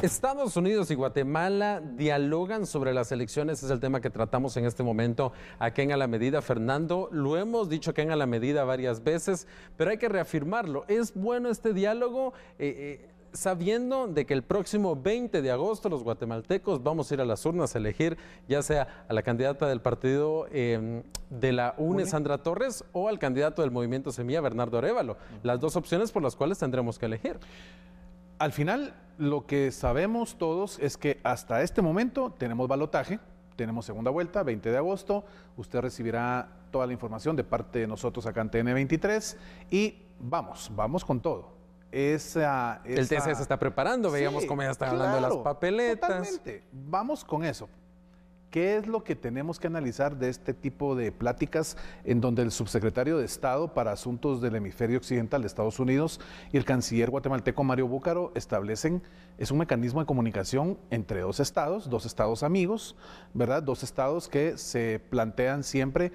Estados Unidos y Guatemala dialogan sobre las elecciones, es el tema que tratamos en este momento aquí en A la Medida. Fernando, lo hemos dicho aquí en A la Medida varias veces, pero hay que reafirmarlo. ¿Es bueno este diálogo? Sabiendo de que el próximo 20 de agosto los guatemaltecos vamos a ir a las urnas a elegir ya sea a la candidata del partido de la UNE, Sandra Torres, o al candidato del Movimiento Semilla, Bernardo Arévalo. Las dos opciones por las cuales tendremos que elegir. Al final, lo que sabemos todos es que hasta este momento tenemos balotaje, tenemos segunda vuelta, 20 de agosto, usted recibirá toda la información de parte de nosotros acá en TN23 y vamos con todo. El TC se está preparando, veíamos sí, cómo ya están hablando de las papeletas. Totalmente, vamos con eso. ¿Qué es lo que tenemos que analizar de este tipo de pláticas en donde el subsecretario de Estado para Asuntos del Hemisferio Occidental de Estados Unidos y el canciller guatemalteco Mario Búcaro establecen, es un mecanismo de comunicación entre dos estados amigos, ¿verdad? Dos estados que se plantean siempre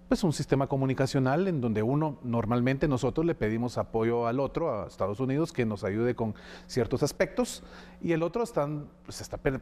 pues un sistema comunicacional en donde uno, normalmente nosotros le pedimos apoyo al otro, a Estados Unidos, que nos ayude con ciertos aspectos, y el otro está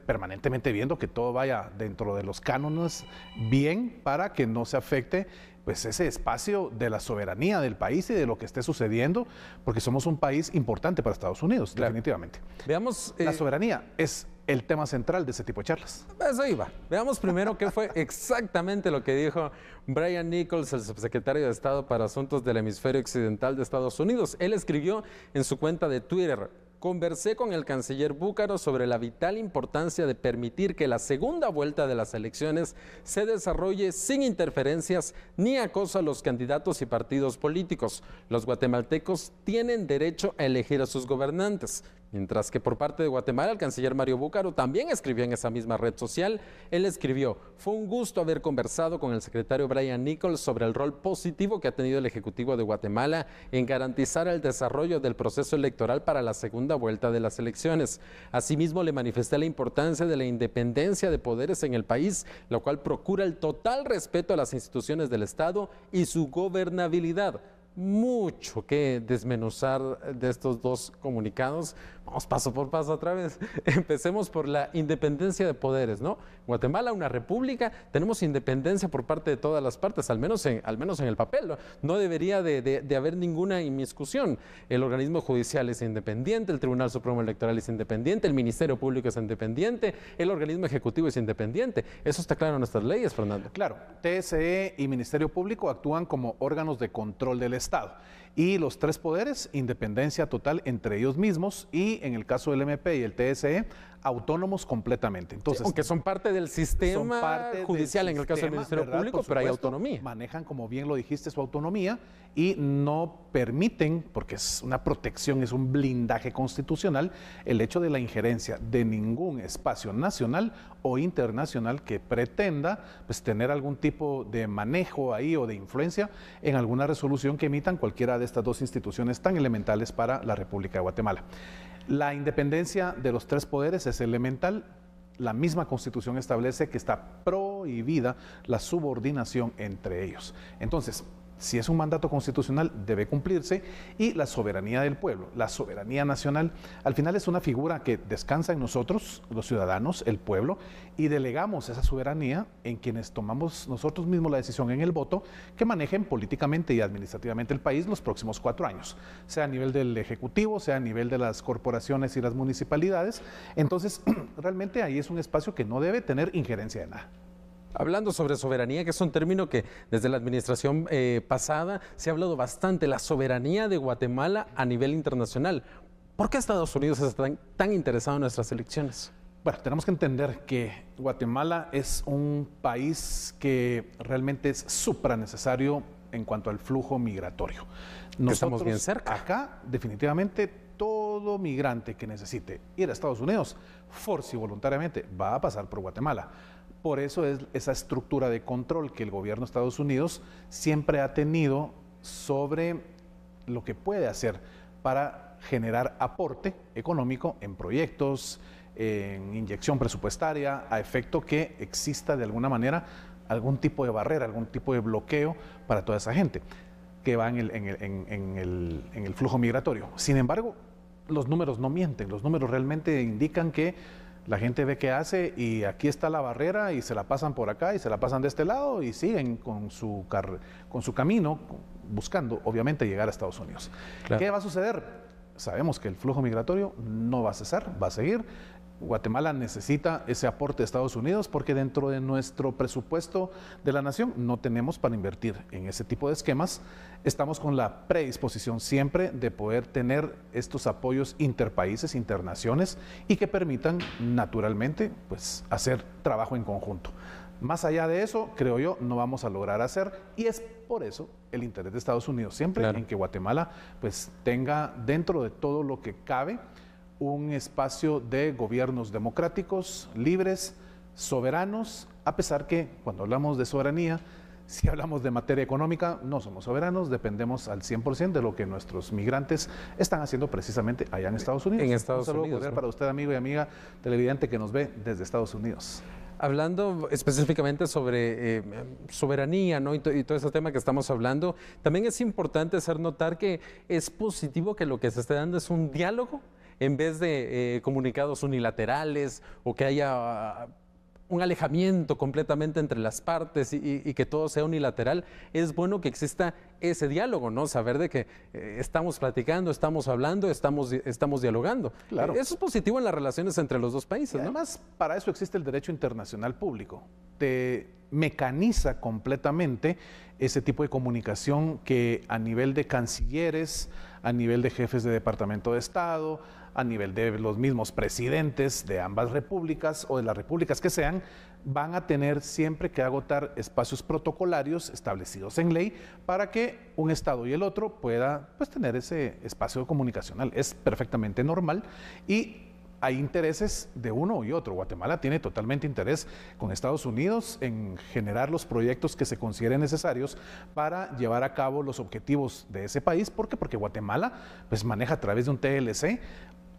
permanentemente viendo que todo vaya dentro de los cánones bien para que no se afecte pues ese espacio de la soberanía del país y de lo que esté sucediendo, porque somos un país importante para Estados Unidos, claro, definitivamente. Veamos, la soberanía es el tema central de ese tipo de charlas. Eso iba. Veamos primero qué fue exactamente lo que dijo Brian Nichols, el subsecretario de Estado para Asuntos del Hemisferio Occidental de Estados Unidos. Él escribió en su cuenta de Twitter: conversé con el canciller Búcaro sobre la vital importancia de permitir que la segunda vuelta de las elecciones se desarrolle sin interferencias ni acoso a los candidatos y partidos políticos. Los guatemaltecos tienen derecho a elegir a sus gobernantes. Mientras que por parte de Guatemala, el canciller Mario Búcaro también escribió en esa misma red social. Él escribió: fue un gusto haber conversado con el secretario Brian Nichols sobre el rol positivo que ha tenido el Ejecutivo de Guatemala en garantizar el desarrollo del proceso electoral para la segunda vuelta de las elecciones. Asimismo, le manifesté la importancia de la independencia de poderes en el país, lo cual procura el total respeto a las instituciones del Estado y su gobernabilidad. Mucho que desmenuzar de estos dos comunicados. Vamos paso por paso otra vez. Empecemos por la independencia de poderes, ¿no? Guatemala, una república, tenemos independencia por parte de todas las partes, al menos en el papel, ¿no? No debería de haber ninguna inmiscusión. El organismo judicial es independiente, el Tribunal Supremo Electoral es independiente, el Ministerio Público es independiente, el organismo ejecutivo es independiente. Eso está claro en nuestras leyes, Fernando. Claro, TSE y Ministerio Público actúan como órganos de control del Estado. Y los tres poderes, independencia total entre ellos mismos, y en el caso del MP y el TSE, autónomos completamente. Entonces, sí, aunque son parte del sistema judicial en el caso del Ministerio Público, pero hay autonomía. Manejan, como bien lo dijiste, su autonomía y no permiten, porque es una protección, es un blindaje constitucional, el hecho de la injerencia de ningún espacio nacional o internacional que pretenda pues, tener algún tipo de manejo ahí o de influencia en alguna resolución que emitan cualquiera de estas dos instituciones tan elementales para la República de Guatemala. La independencia de los tres poderes es elemental. La misma Constitución establece que está prohibida la subordinación entre ellos. Entonces, si es un mandato constitucional, debe cumplirse, y la soberanía del pueblo, la soberanía nacional, al final es una figura que descansa en nosotros, los ciudadanos, el pueblo, y delegamos esa soberanía en quienes tomamos nosotros mismos la decisión en el voto que manejen políticamente y administrativamente el país los próximos 4 años, sea a nivel del Ejecutivo, sea a nivel de las corporaciones y las municipalidades. Entonces, realmente ahí es un espacio que no debe tener injerencia de nada. Hablando sobre soberanía, que es un término que desde la administración pasada se ha hablado bastante, la soberanía de Guatemala a nivel internacional. ¿Por qué Estados Unidos está tan interesado en nuestras elecciones? Bueno, tenemos que entender que Guatemala es un país que realmente es supranecesario en cuanto al flujo migratorio. Nosotros estamos bien cerca. Acá, definitivamente, todo migrante que necesite ir a Estados Unidos, force y voluntariamente, va a pasar por Guatemala. Por eso es esa estructura de control que el gobierno de Estados Unidos siempre ha tenido sobre lo que puede hacer para generar aporte económico en proyectos, en inyección presupuestaria, a efecto que exista de alguna manera algún tipo de barrera, algún tipo de bloqueo para toda esa gente que va en el flujo migratorio. Sin embargo, los números no mienten, los números realmente indican que la gente ve qué hace y aquí está la barrera y se la pasan por acá y se la pasan de este lado y siguen con su camino buscando, obviamente, llegar a Estados Unidos. Claro. ¿Qué va a suceder? Sabemos que el flujo migratorio no va a cesar, va a seguir. Guatemala necesita ese aporte de Estados Unidos porque dentro de nuestro presupuesto de la nación no tenemos para invertir en ese tipo de esquemas. Estamos con la predisposición siempre de poder tener estos apoyos interpaíses, internaciones y que permitan naturalmente pues, hacer trabajo en conjunto. Más allá de eso, creo yo, no vamos a lograr hacer y es por eso el interés de Estados Unidos siempre en que Guatemala pues, tenga dentro de todo lo que cabe un espacio de gobiernos democráticos, libres, soberanos, a pesar que cuando hablamos de soberanía, si hablamos de materia económica, no somos soberanos, dependemos al 100% de lo que nuestros migrantes están haciendo precisamente allá en Estados Unidos. En Estados Unidos. Un saludo para usted, amigo y amiga televidente que nos ve desde Estados Unidos. Hablando específicamente sobre soberanía, ¿no? y todo ese tema que estamos hablando, también es importante hacer notar que es positivo que lo que se esté dando es un diálogo en vez de comunicados unilaterales o que haya un alejamiento completamente entre las partes y que todo sea unilateral. Es bueno que exista ese diálogo, ¿no? Saber de que estamos platicando, estamos hablando, estamos dialogando. Claro. Eso es positivo en las relaciones entre los dos países, ¿no? Además, para eso existe el derecho internacional público. Te mecaniza completamente ese tipo de comunicación que a nivel de cancilleres, a nivel de jefes de Departamento de Estado, a nivel de los mismos presidentes de ambas repúblicas o de las repúblicas que sean, van a tener siempre que agotar espacios protocolarios establecidos en ley para que un Estado y el otro pueda pues, tener ese espacio comunicacional. Es perfectamente normal y hay intereses de uno y otro. Guatemala tiene totalmente interés con Estados Unidos en generar los proyectos que se consideren necesarios para llevar a cabo los objetivos de ese país. ¿Por qué? Porque Guatemala pues, maneja a través de un TLC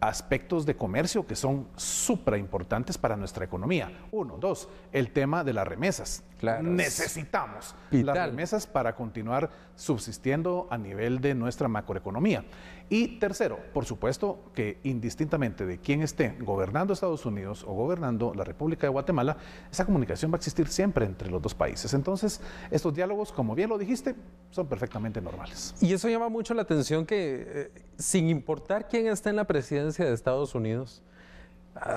aspectos de comercio que son súper importantes para nuestra economía. Uno, dos, el tema de las remesas. Claro. Necesitamos las remesas para continuar subsistiendo a nivel de nuestra macroeconomía. Y tercero, por supuesto que indistintamente de quién esté gobernando Estados Unidos o gobernando la República de Guatemala, esa comunicación va a existir siempre entre los dos países. Entonces, estos diálogos, como bien lo dijiste, son perfectamente normales. Y eso llama mucho la atención que, sin importar quién está en la presidencia de Estados Unidos,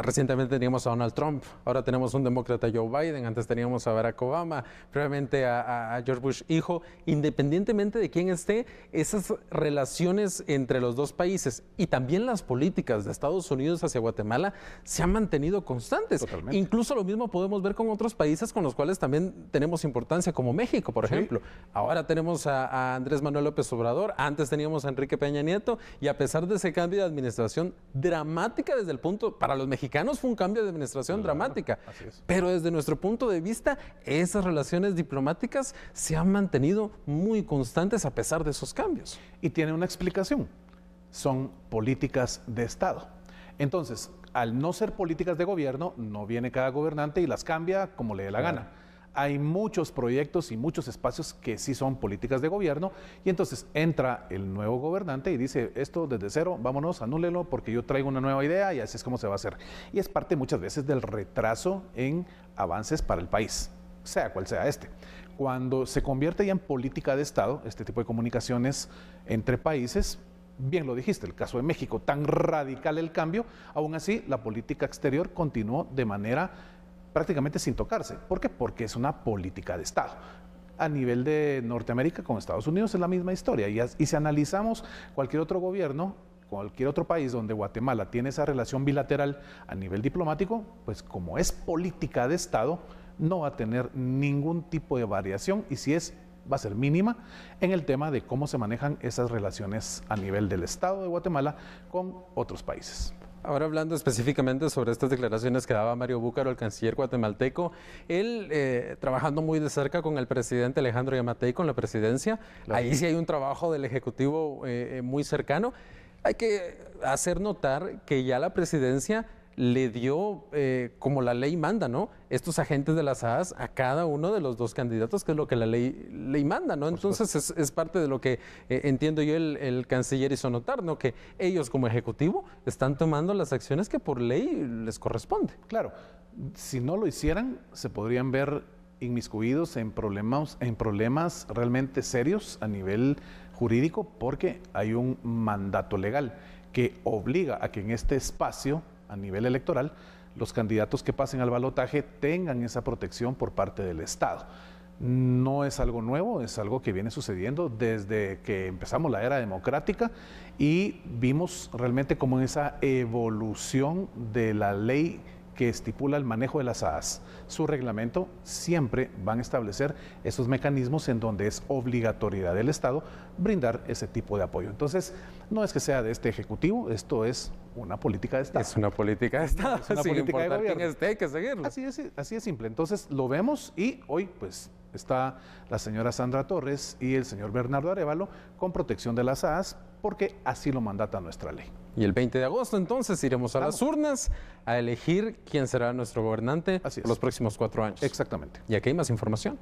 recientemente teníamos a Donald Trump, ahora tenemos un demócrata, Joe Biden, antes teníamos a Barack Obama, previamente a George Bush hijo. Independientemente de quién esté, esas relaciones entre los dos países y también las políticas de Estados Unidos hacia Guatemala se han mantenido constantes. Totalmente. Incluso lo mismo podemos ver con otros países con los cuales también tenemos importancia, como México, por ejemplo. Ahora tenemos a Andrés Manuel López Obrador, antes teníamos a Enrique Peña Nieto, y a pesar de ese cambio de administración dramática desde el punto, para los mexicanos fue un cambio de administración dramática, pero desde nuestro punto de vista, esas relaciones diplomáticas se han mantenido muy constantes a pesar de esos cambios. Y tiene una explicación, son políticas de Estado. Entonces, al no ser políticas de gobierno, no viene cada gobernante y las cambia como le dé la gana. Hay muchos proyectos y muchos espacios que sí son políticas de gobierno y entonces entra el nuevo gobernante y dice, esto desde cero, vámonos, anúlelo porque yo traigo una nueva idea y así es como se va a hacer. Y es parte muchas veces del retraso en avances para el país, sea cual sea este. Cuando se convierte ya en política de Estado, este tipo de comunicaciones entre países, bien lo dijiste, el caso de México, tan radical el cambio, aún así la política exterior continuó de manera prácticamente sin tocarse. ¿Por qué? Porque es una política de Estado. A nivel de Norteamérica con Estados Unidos es la misma historia. Y si analizamos cualquier otro gobierno, cualquier otro país donde Guatemala tiene esa relación bilateral a nivel diplomático, pues como es política de Estado, no va a tener ningún tipo de variación y si es, va a ser mínima en el tema de cómo se manejan esas relaciones a nivel del Estado de Guatemala con otros países. Ahora hablando específicamente sobre estas declaraciones que daba Mario Búcaro, el canciller guatemalteco, él trabajando muy de cerca con el presidente Alejandro Yamatei, con la presidencia, ahí sí hay un trabajo del Ejecutivo muy cercano. Hay que hacer notar que ya la presidencia le dio, como la ley manda, ¿no? Estos agentes de las AAS a cada uno de los dos candidatos, que es lo que la ley manda, ¿no? Entonces es parte de lo que entiendo yo el canciller hizo notar, ¿no? Que ellos como ejecutivo están tomando las acciones que por ley les corresponde. Claro, si no lo hicieran, se podrían ver inmiscuidos en problemas realmente serios a nivel jurídico, porque hay un mandato legal que obliga a que en este espacio, a nivel electoral, los candidatos que pasen al balotaje tengan esa protección por parte del Estado. No es algo nuevo, es algo que viene sucediendo desde que empezamos la era democrática y vimos realmente como esa evolución de la ley que estipula el manejo de las AAS. Su reglamento siempre van a establecer esos mecanismos en donde es obligatoriedad del Estado brindar ese tipo de apoyo. Entonces, no es que sea de este Ejecutivo, esto es una política de Estado. Es una política de Estado, es una sin política de importar gobierno. quién esté, hay que seguirlo. Así es simple. Entonces, lo vemos y hoy, pues, está la señora Sandra Torres y el señor Bernardo Arévalo con protección de las AAS, porque así lo mandata nuestra ley. Y el 20 de agosto, entonces, iremos a las urnas a elegir quién será nuestro gobernante por los próximos 4 años. Exactamente. Y aquí hay más información.